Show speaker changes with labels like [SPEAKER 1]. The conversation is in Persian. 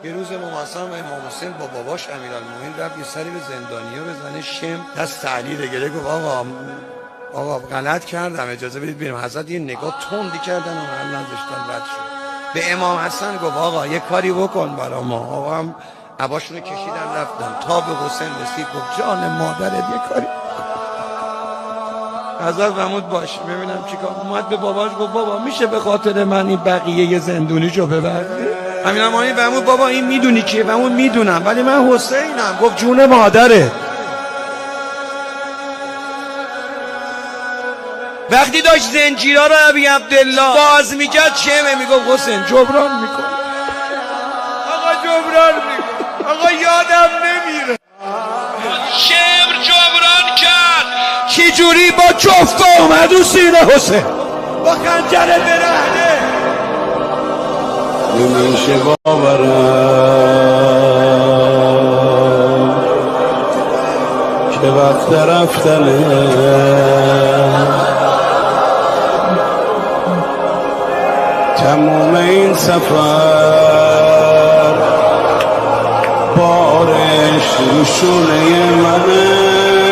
[SPEAKER 1] یه روز امام حسین با باباش امیرالمومنین رفت یه سری به زندانیا بزنه شم، دست تعلیل گره، گفت آقا غلط کردم اجازه بدید بریم. حضرت یه نگاه تندی کردن و محل نذاشتن رد شد. به امام حسن گفت آقا یه کاری بکن برا ما. آقا هم عباشونو کشیدن رفتن تا به حسین رسید گفت جان مادرت یه کاری. حضرت فرمود باشه ببینم چیکار. اومد به باباش گفت بابا میشه به خاطر من این بقیه زندونیشو ببری؟ امیرالمومنین فرمود بابا این میدونی کیه؟ فرمود میدونم ولی من حسینم. گفت جون مادره. وقتی داشت زنجیرها رو ابی عبدالله باز میکرد چمه میگفت حسین جبران میکن. آقا جبران میکن. آقا یادم نمیره. شمر جبران کرد. چی جوری؟ با جفت اومد و سینه حسین با خنجر برهنه.
[SPEAKER 2] نمیشه باورم که وقت رفتنه تموم این سفر بارش رو شونه منه.